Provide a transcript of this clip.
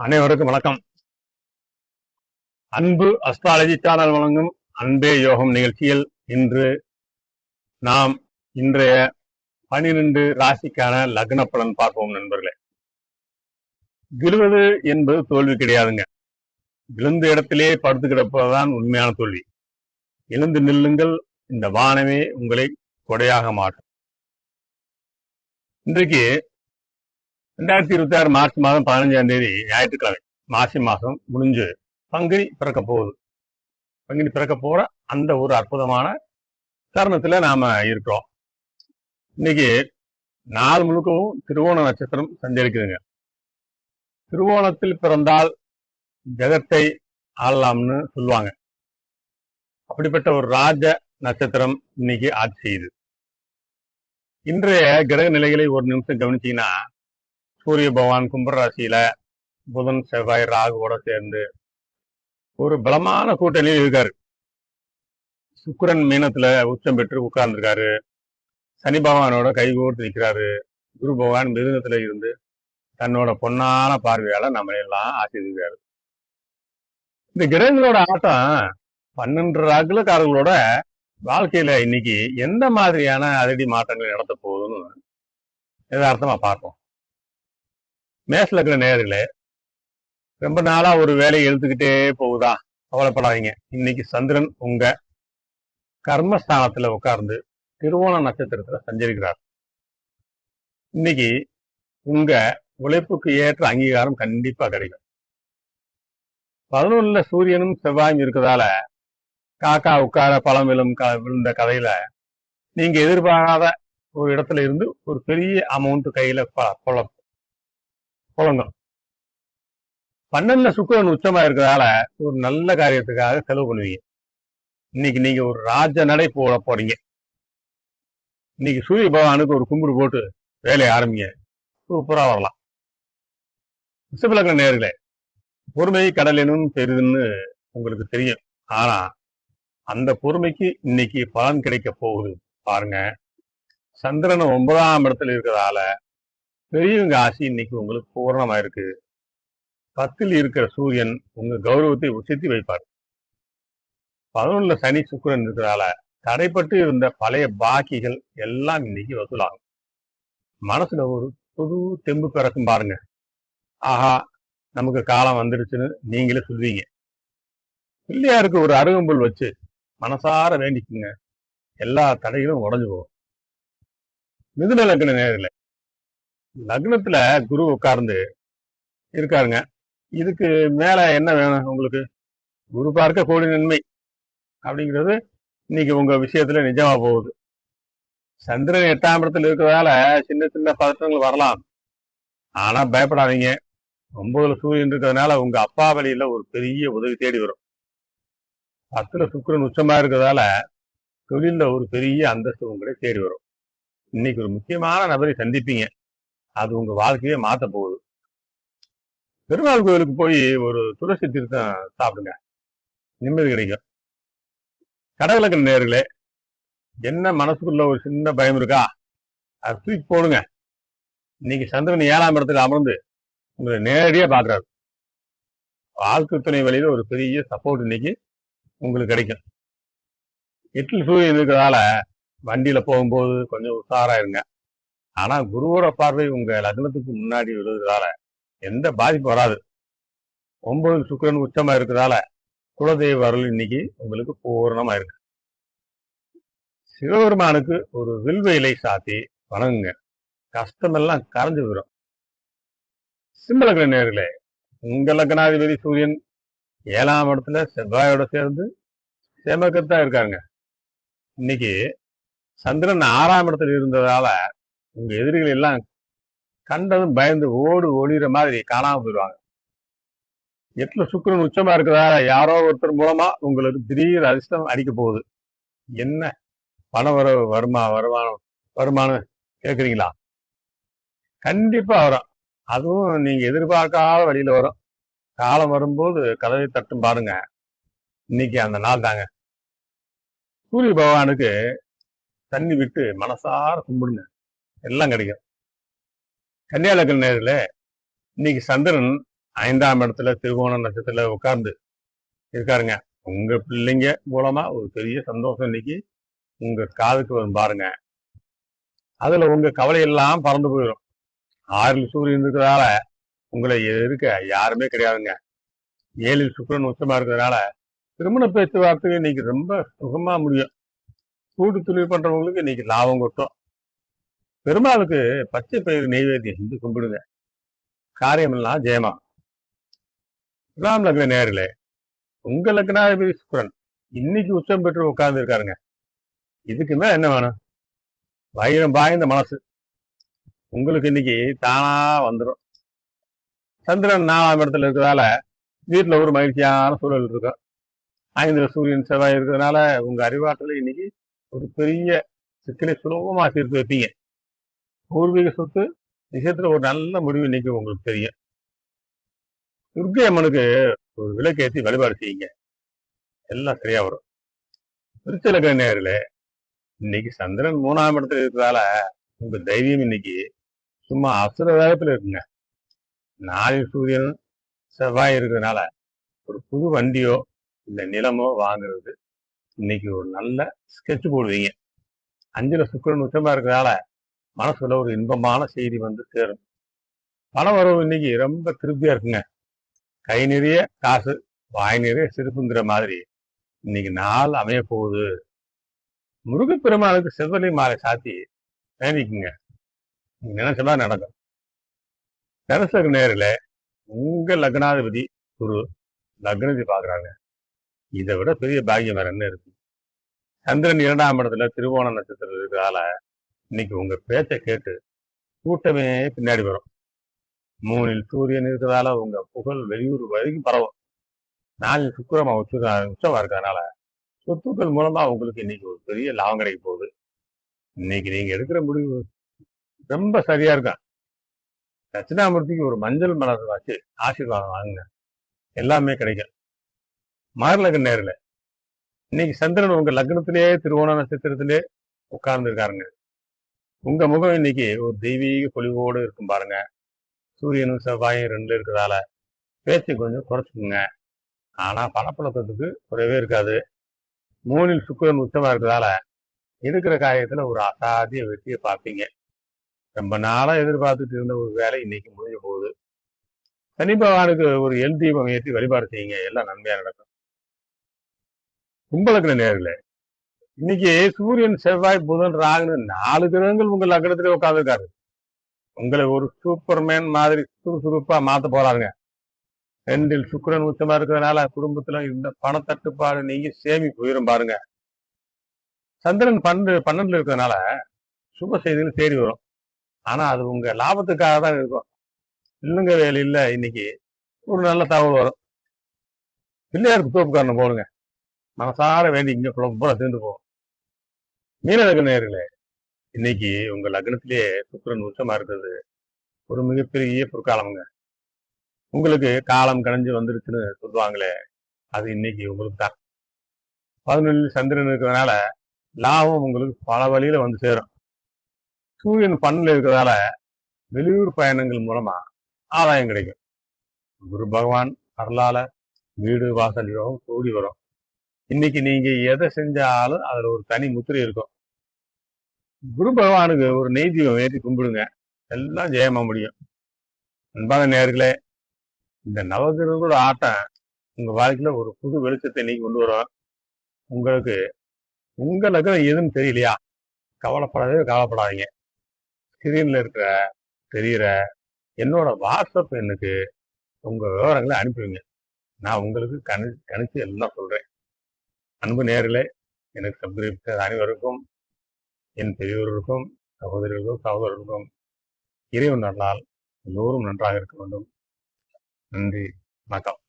அனைவருக்கும் வணக்கம். அன்பு அஸ்ட்ராலஜி சேனல் வழங்கும் அன்பே யோகம் நிகழ்ச்சியில் இன்று நாம் இன்றைய 12 ராசிக்கான லக்ன பலன் பார்ப்போம் நண்பர்களே. விழுவது என்பது தோல்வி கிடையாதுங்க. விழுந்த இடத்திலே படுத்து கிடப்பதுதான் உண்மையான தோல்வி. எழுந்து நில்லுங்கள், இந்த வானமே உங்களை கொடையாக மாற்றும். இன்றைக்கு 2026 மார்ச் மாதம் 15ஆம் தேதி ஞாயிற்றுக்கிழமை. மாசி மாசம் முடிஞ்சு பங்குனி பிறக்க போகுது. பங்குனி பிறக்க போற அந்த ஒரு அற்புதமான தருணத்துல நாம இருக்கிறோம். இன்னைக்கு நாள் முழுக்கவும் திருவோண நட்சத்திரம் சஞ்சரிக்குதுங்க. திருவோணத்தில் பிறந்தால் ஜெகத்தை ஆளலாம்னு சொல்லுவாங்க. அப்படிப்பட்ட ஒரு ராஜ நட்சத்திரம் இன்னைக்கு ஆட்சி செய்யுது. இன்றைய கிரக நிலைகளை ஒரு நிமிஷம் கவனிச்சீங்கன்னா, சூரிய பகவான் கும்பராசியில புதன் செவ்வாய் ராகுவோட சேர்ந்து ஒரு பலமான கூட்டணியில் இருக்காரு. சுக்கிரன் மீனத்துல உச்சம் பெற்று உட்கார்ந்துருக்காரு. சனி பகவானோட கைகோர்த்து நிற்கிறாரு. குரு பகவான் மிருகத்துல இருந்து தன்னோட பொன்னான பார்வையால நம்ம எல்லாம் ஆசிரியிருக்காரு. இந்த கிரகங்களோட ஆட்டம் 12 ராகுலக்காரர்களோட வாழ்க்கையில இன்னைக்கு எந்த மாதிரியான அதிரடி மாற்றங்கள் நடத்த போகுதுன்னு யதார்த்தமா பார்ப்போம். மேஷ லக்ன நேயர்களே, ரொம்ப நாளா ஒரு வேலையை எழுத்துக்கிட்டே போகுதா? கவலைப்படாதீங்க. இன்னைக்கு சந்திரன் உங்க கர்மஸ்தானத்துல உட்கார்ந்து திருவோண நட்சத்திரத்துல சஞ்சரிக்கிறார். இன்னைக்கு உங்க உழைப்புக்கு ஏற்ற அங்கீகாரம் கண்டிப்பா கிடைக்கும். 11ல சூரியனும் செவ்வாயும் இருக்கிறதால காக்கா உட்கார பழம் விழுந்த கதையில நீங்க எதிர்பாராத ஒரு இடத்துல இருந்து ஒரு பெரிய அமௌண்ட் கையில புழங்கும். 12ல சுக்கிரன் உச்சமா இருக்கிறதால ஒரு நல்ல காரியத்துக்காக செலவு பண்ணுவீங்க. இன்னைக்கு நீங்க ஒரு ராஜ நடை போட போறீங்க. இன்னைக்கு சூரிய பகவானுக்கு ஒரு கும்பிடு போட்டு வேலையை ஆரம்பிங்க. சூப்பரா வரலாம். ரிஷப லக்ன நேயர்களே, பொறுமை கடலினும் பெரிதுன்னு உங்களுக்கு தெரியும். ஆனா அந்த பொறுமைக்கு இன்னைக்கு பலன் கிடைக்க போகுது பாருங்க. சந்திரன் 9ஆம் இடத்துல இருக்கிறதால பெரியவங்க ஆசி இன்னைக்கு உங்களுக்கு பூரணமா இருக்கு. 10ல் இருக்கிற சூரியன் உங்க கௌரவத்தை உச்சத்தி வைப்பார். 11ல சனி சுக்கிரன் இருக்கிறதால தடைப்பட்டு இருந்த பழைய பாக்கிகள் எல்லாம் இன்னைக்கு வசூலாகும். மனசுல ஒரு புது தெம்பு பிறக்கும் பாருங்க. ஆஹா, நமக்கு காலம் வந்துடுச்சுன்னு நீங்களே சொல்வீங்க. பிள்ளையாருக்கு ஒரு அருகம்புல் வச்சு மனசார வேண்டிக்குங்க. எல்லா தடைகளும் உடஞ்சு போகும். மிதுன லக்ன நேயர்களே, லக்னத்துல குரு உட்கார்ந்து இருக்காருங்க. இதுக்கு மேல என்ன வேணும் உங்களுக்கு? குரு பார்க்க கோடி நன்மை அப்படிங்கிறது இன்னைக்கு உங்க விஷயத்துல நிஜமா போகுது. சந்திரன் 8ஆம் இடத்துல இருக்கிறதால சின்ன சின்ன பதற்றங்கள் வரலாம். ஆனா பயப்படாதீங்க. 9ல சூரியன் இருக்கிறதுனால உங்க அப்பா வழியில ஒரு பெரிய உதவி தேடி வரும். 10ல சுக்கிரன் உச்சமா இருக்கிறதால தொழில ஒரு பெரிய அந்தஸ்து உங்களை தேடி வரும். இன்னைக்கு ஒரு முக்கியமான நபரை சந்திப்பீங்க. அது உங்க வாழ்க்கையே மாத்த போகுது. பெருமாள் கோயிலுக்கு போய் ஒரு துளசி தீர்த்தம் சாப்பிடுங்க, நிம்மதி கிடைக்கும். கடகலக்கண நேயர்களே, என்ன மனசுக்குள்ள ஒரு சின்ன பயம் இருக்கா? அது தூக்கி போடுங்க. இன்னைக்கு சந்திரன் 7ஆம் இடத்துல அமர்ந்து உங்களை நேரடியா பாக்குறாரு. வாழ்க்கை துணை வழியில ஒரு பெரிய சப்போர்ட் இன்னைக்கு உங்களுக்கு கிடைக்கும். 8ல் சூரியன் இருக்கிறதால வண்டியில போகும்போது கொஞ்சம் உஷாரா இருங்க. ஆனா குருவோட பார்வை உங்க லக்னத்துக்கு முன்னாடி விழுகிறதால எந்த பாதிப்பு வராது. 9ல் சுக்கிரன் உச்சமா இருக்கிறதால குலதெய்வ அருள் இன்னைக்கு உங்களுக்கு பூரணமா இருக்கு. சிவபெருமானுக்கு ஒரு வில்வ இலை சாத்தி வணங்குங்க. கஷ்டமெல்லாம் கரைஞ்சு வரும். சிம்ம லக்ன நேயர்களே, உங்க லக்னாதிபதி சூரியன் 7ஆம் இடத்துல செவ்வாயோட சேர்ந்து சேமக்கத்தான் இருக்காருங்க. இன்னைக்கு சந்திரன் 6ஆம் இடத்துல இருந்ததால உங்க எதிரிகள் எல்லாம் கண்டதும் பயந்து ஒளிகிற மாதிரி காணாம போயிடுவாங்க. 8ல சுக்கிரன் உச்சமா இருக்கிறதால யாரோ ஒருத்தர் மூலமா உங்களுக்கு திடீர் அதிர்ஷ்டம் அடிக்க போகுது. என்ன பண வரவு வருமானம் கேட்குறீங்களா? கண்டிப்பா வரும். அதுவும் நீங்க எதிர்பார்க்காத வழியில வரும். காலம் வரும்போது கதவை தட்டும் பாருங்க. இன்னைக்கு அந்த நாள் தாங்க. சூரிய பகவானுக்கு தண்ணி விட்டு மனசார கும்பிடுங்க, எல்லாம் கிடைக்கும். கன்னியா லக்ன நேயர்களே, இன்னைக்கு சந்திரன் 5ஆம் இடத்துல திருவோண நட்சத்திரத்துல உட்கார்ந்து இருக்காருங்க. உங்க பிள்ளைங்க மூலமா ஒரு பெரிய சந்தோஷம் இன்னைக்கு உங்க காதுக்கு வரும் பாருங்க. அதுல உங்க கவலை எல்லாம் பறந்து போயிடும். 6ல் சூரியன் இருக்கிறதால உங்களை இருக்க யாருமே கிடையாதுங்க. 7ல் சுக்கிரன் உச்சமா இருக்கிறதுனால திருமண பேச்சுவார்த்தை இன்னைக்கு ரொம்ப சுகமா முடியும். கூட்டு தொழில் பண்றவங்களுக்கு இன்னைக்கு லாபம் கொட்டும். பெருமாளுக்கு பச்சை பயிர் நெய்வேத்தியம் செஞ்சு கும்பிடுங்க. காரியமெல்லாம் ஜெயமா. துலாம் லக்ன நேரிலே உங்க லக்னாதிபதி சுக்கிரன் இன்னைக்கு உச்சம் பெற்று உட்கார்ந்து இருக்காருங்க. இதுக்கு மேல என்ன வேணும்? வைரம் பாய்ந்த மனசு உங்களுக்கு இன்னைக்கு தானா வந்துடும். சந்திரன் 4ஆம் இடத்துல இருக்கிறதால வீட்டுல ஒரு மகிழ்ச்சியான சூழல் இருக்கும். 5ல சூரியன் செவ்வாய் இருக்கிறதுனால உங்க அறிவாற்றல இன்னைக்கு ஒரு பெரிய சிக்கலை சுலபமா தீர்த்து வைப்பீங்க. பூர்வீக சொத்து விஷயத்துல ஒரு நல்ல முடிவு இன்னைக்கு உங்களுக்கு தெரியும். துர்க்கை அம்மனுக்கு ஒரு விளக்கேற்றி வழிபாடு செய்யுங்க, எல்லாம் சரியா வரும். விருச்சிக நேரில் இன்னைக்கு சந்திரன் 3ஆம் இடத்துல இருக்கிறதால உங்க தைரியம் இன்னைக்கு சும்மா அசுர வேகத்துல இருக்குங்க. 4ல் சூரியன் செவ்வாய் இருக்கிறதுனால ஒரு புது வண்டியோ இல்ல நிலமோ வாங்குறது இன்னைக்கு ஒரு நல்ல ஸ்கெட்ச் போடுவீங்க. 5ல சுக்கிரன் உச்சமா இருக்கிறதால மனசுல ஒரு இன்பமான செய்தி வந்து சேரும். பண வரவு இன்னைக்கு ரொம்ப திருப்தியா இருக்குங்க. கை நிறைய காசு, வாய் நிறைய சிரிப்புங்கிற மாதிரி இன்னைக்கு நாள் அமைய போகுது. முருகப்பெருமானுக்கு செவ்வலை மாலை சாத்தி வேண்டிக்குங்க, நீங்க நினைச்சதான் நடக்கும். தனுசு நேரில் உங்க லக்னாதிபதி குரு லக்னத்தை பாக்குறாங்க. இதை விட பெரிய பாக்கியம் வேற என்ன இருக்கு? சந்திரன் 2ஆம் இடத்துல திருவோண நட்சத்திரம் இருக்கிறதால இன்னைக்கு உங்க பேச்சை கேட்டு கூட்டமே பின்னாடி வரும். 3ல் சூரியன் இருக்கிறதால உங்க புகழ் வெளியூர் வரைக்கும் பரவும். 4ல் சுக்கிரமா உச்சமா இருக்கிறதுனால சொத்துக்கள் மூலமா உங்களுக்கு இன்னைக்கு ஒரு பெரிய லாபம் கிடைக்க போகுது. இன்னைக்கு நீங்க எடுக்கிற முடிவு ரொம்ப சரியா இருக்கும். தட்சிணாமூர்த்திக்கு ஒரு மஞ்சள் மலர் வச்சு ஆசீர்வாதம் வாங்குங்க, எல்லாமே கிடைக்கும். மகர நேரில் இன்னைக்கு சந்திரன் உங்க லக்னத்திலேயே திருவோண நட்சத்திரத்திலே உட்கார்ந்து இருக்காருங்க. உங்க முகம் இன்னைக்கு ஒரு தெய்வீக பொலிவோடு இருக்கும் பாருங்க. சூரியனும் செவ்வாயும் 2ல இருக்கிறதால பேச்சு கொஞ்சம் குறைச்சுக்குங்க. ஆனா பணப்பழக்கத்துக்கு குறைவே இருக்காது. 3ல் சுக்கிரன் உச்சமா இருக்கிறதால இருக்கிற காரியத்துல ஒரு அசாத்திய வெற்றியை பார்ப்பீங்க. ரொம்ப நாளா எதிர்பார்த்துட்டு இருந்த ஒரு வேலை இன்னைக்கு முடிஞ்ச போகுது. சனி பகவானுக்கு ஒரு எல் தீபம் ஏற்றி வழிபாடு செய்யுங்க, எல்லாம் நன்மையா நடக்கும். கும்பலக்ன நேரில் இன்னைக்கு சூரியன் செவ்வாய் புதன் ராகுன்னு 4 கிரகங்கள் உங்க லக்னத்திலே உட்கார்ந்துருக்காரு. உங்களை ஒரு சூப்பர்மேன் மாதிரி சுறுசுறுப்பா மாத்த போறாருங்க. 2ல் சுக்கிரன் உச்சமா இருக்கிறதுனால குடும்பத்துல இந்த பணத்தட்டுப்பாடு நீங்க சேமிப்பு உயரும் பாருங்க. சந்திரன் 12ல இருக்கிறதுனால சுப செய்திகள் தேடி வரும். ஆனா அது உங்க லாபத்துக்காக தான் இருக்கும். இல்லைங்க வேலை இல்ல, இன்னைக்கு ஒரு நல்ல தகவல் வரும். பிள்ளையாருக்கு தோப்புக்காரன் போடுங்க, மனசார வேண்டி இங்க போல சேர்ந்து போகும். மீனலக்ன நேயர்களே, இன்னைக்கு உங்க லக்னத்திலேயே சுக்கிரன் உச்சமா இருக்கிறது ஒரு மிகப்பெரிய பொற்காலமுங்க. உங்களுக்கு காலம் கணிஞ்சு வந்துருச்சுன்னு சொல்லுவாங்களே, அது இன்னைக்கு உங்களுக்கு தான். 11ல் சந்திரன் இருக்கிறதுனால லாபம் உங்களுக்கு பல வழியில வந்து சேரும். சூரியன் 12ல இருக்கிறதால வெளியூர் பயணங்கள் மூலமா ஆதாயம் கிடைக்கும். குரு பகவான் அருளால வீடு வாசல் யோகம் கூடி வரும். இன்னைக்கு நீங்க எதை செஞ்சாலும் அதுல ஒரு தனி முத்திரை இருக்கும். குரு பகவானுக்கு ஒரு நெய் தீபம் ஏற்றி கும்பிடுங்க, எல்லாம் ஜெயமா முடியும். அன்பான நேயர்களே, இந்த நவகிரகங்களோட ஆட்டம் உங்க வாழ்க்கையில ஒரு புது வெளிச்சத்தை இன்னைக்கு கொண்டு வரும். உங்களுக்கு உங்க லக்னம் எதுன்னு தெரியலையா? கவலைப்படாதீங்க. ஸ்கிரீன்ல இருக்கிற தெரிகிற என்னோட வாட்ஸ்அப் எண்ணுக்கு உங்க விவரங்களை அனுப்புவீங்க. நான் உங்களுக்கு கணிச்சு எல்லாம் சொல்றேன். அன்பு நேயர்களே, எனக்கு சப்ஸ்கிரைப் அனைவருக்கும், என் பெரியவர்களுக்கும், சகோதரிகளுக்கும், சகோதரர்களுக்கும் இறைவன் நல்லால் எல்லோரும் நன்றாக இருக்க வேண்டும். நன்றி, வணக்கம்.